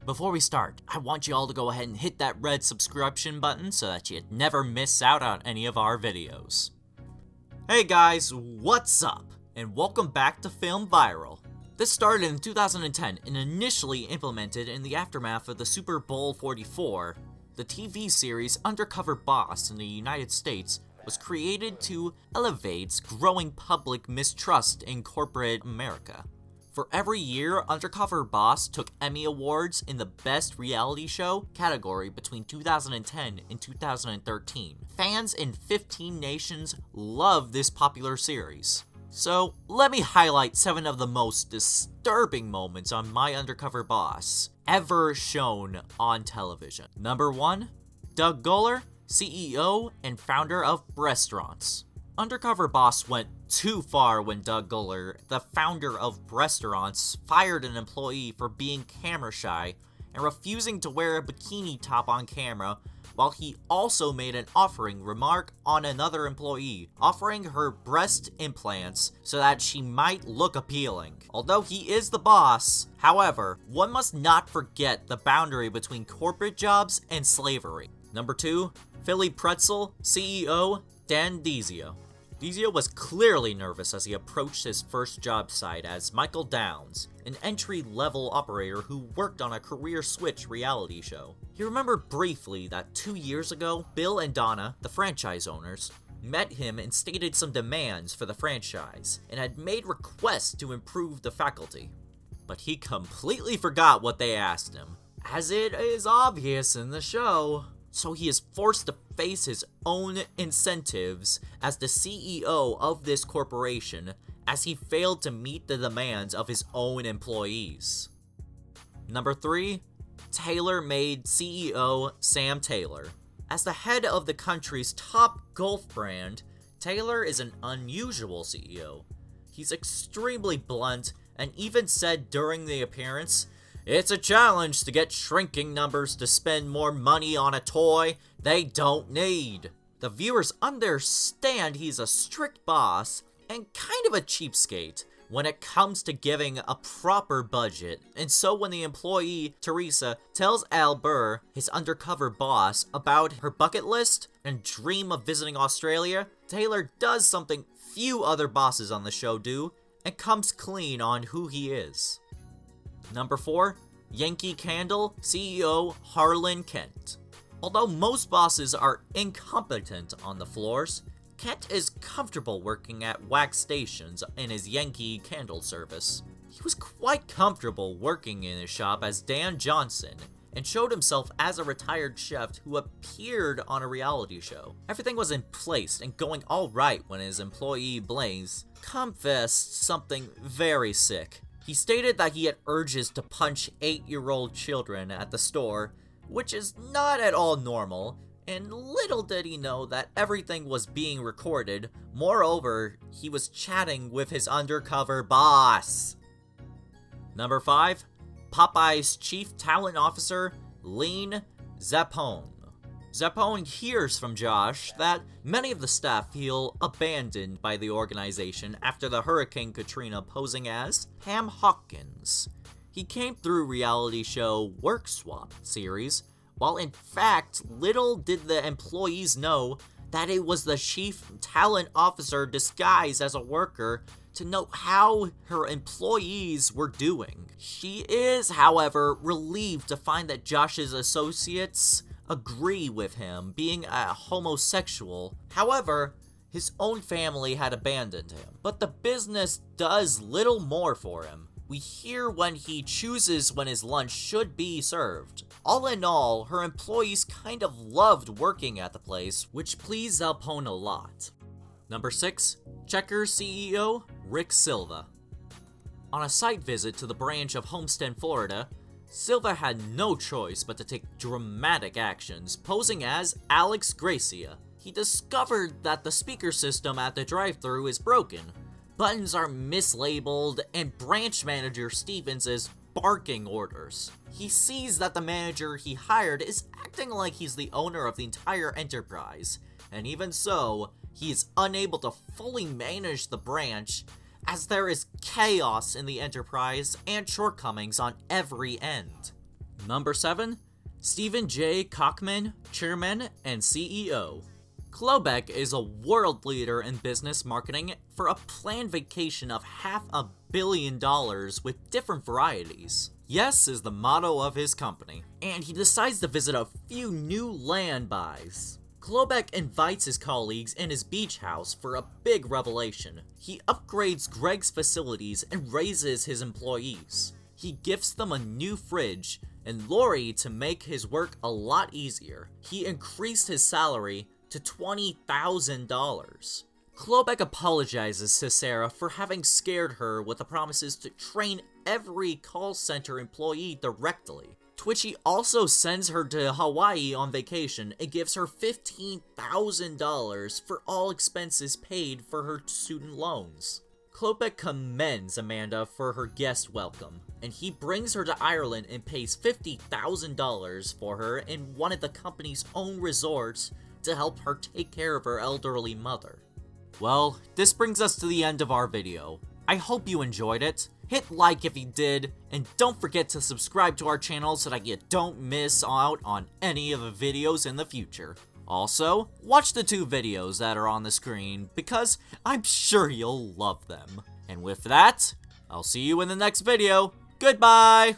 Before we start, I want you all to go ahead and hit that red subscription button so that you never miss out on any of our videos. Hey guys, what's up? And welcome back to Film Viral. This started in 2010 and initially implemented in the aftermath of the Super Bowl 44. The TV series Undercover Boss in the United States was created to elevate growing public mistrust in corporate America. For every year, Undercover Boss took Emmy Awards in the Best Reality Show category between 2010 and 2013. Fans in 15 nations love this popular series. So, let me highlight 7 of the most disturbing moments on My Undercover Boss ever shown on television. Number 1, Doug Goller, CEO and founder of Restaurants. Undercover Boss went too far when Doug Goller, the founder of Restaurants, fired an employee for being camera shy and refusing to wear a bikini top on camera, while he also made an offering remark on another employee, offering her breast implants so that she might look appealing. Although he is the boss, however, one must not forget the boundary between corporate jobs and slavery. Number 2, Philly Pretzel CEO Dan Dizio. Dizio was clearly nervous as he approached his first job site as Michael Downs, an entry-level operator who worked on a career switch reality show. He remembered briefly that 2 years ago, Bill and Donna, the franchise owners, met him and stated some demands for the franchise, and had made requests to improve the faculty. But he completely forgot what they asked him, as it is obvious in the show. So he is forced to face his own incentives as the CEO of this corporation, as he failed to meet the demands of his own employees. Number 3, TaylorMade CEO Sam Taylor. As the head of the country's top golf brand, Taylor is an unusual CEO. He's extremely blunt and even said during the appearance, "It's a challenge to get shrinking numbers to spend more money on a toy they don't need." The viewers understand he's a strict boss and kind of a cheapskate when it comes to giving a proper budget. And so when the employee, Teresa, tells Al Burr, his undercover boss, about her bucket list and dream of visiting Australia, Taylor does something few other bosses on the show do and comes clean on who he is. Number 4, Yankee Candle CEO Harlan Kent. Although most bosses are incompetent on the floors, Kent is comfortable working at wax stations in his Yankee Candle service. He was quite comfortable working in his shop as Dan Johnson, and showed himself as a retired chef who appeared on a reality show. Everything was in place and going alright when his employee Blaze confessed something very sick. He stated that he had urges to punch 8-year-old children at the store, which is not at all normal, and little did he know that everything was being recorded. Moreover, he was chatting with his undercover boss. Number 5, Popeye's Chief Talent Officer, Lene Zappone. Zappone hears from Josh that many of the staff feel abandoned by the organization after the Hurricane Katrina, posing as Pam Hawkins. He came through reality show Work Swap series, while in fact little did the employees know that it was the chief talent officer disguised as a worker to know how her employees were doing. She is, however, relieved to find that Josh's associates agree with him being a homosexual. However, his own family had abandoned him, but the business does little more for him. We hear when he chooses when his lunch should be served. All in all, her employees kind of loved working at the place, which pleased Zappone a lot. Number 6, Checkers CEO Rick Silva. On a site visit to the branch of Homestead, Florida, Silva had no choice but to take dramatic actions, posing as Alex Gracia. He discovered that the speaker system at the drive-thru is broken. Buttons are mislabeled, and branch manager Stevens is barking orders. He sees that the manager he hired is acting like he's the owner of the entire enterprise, and even so, he is unable to fully manage the branch, as there is chaos in the enterprise and shortcomings on every end. Number 7. Stephen J. Kochman, Chairman and CEO. Klobeck is a world leader in business marketing for a planned vacation of $500 million with different varieties. Yes is the motto of his company, and he decides to visit a few new land buys. Klobeck invites his colleagues in his beach house for a big revelation. He upgrades Greg's facilities and raises his employees. He gifts them a new fridge, and Lori, to make his work a lot easier, he increased his salary to $20,000. Klobeck apologizes to Sarah for having scared her with the promises to train every call center employee directly, to which he also sends her to Hawaii on vacation and gives her $15,000 for all expenses paid for her student loans. Klobeck commends Amanda for her guest welcome, and he brings her to Ireland and pays $50,000 for her in one of the company's own resorts to help her take care of her elderly mother. Well, this brings us to the end of our video. I hope you enjoyed it. Hit like if you did, and don't forget to subscribe to our channel so that you don't miss out on any of the videos in the future. Also, watch the 2 videos that are on the screen, because I'm sure you'll love them. And with that, I'll see you in the next video. Goodbye!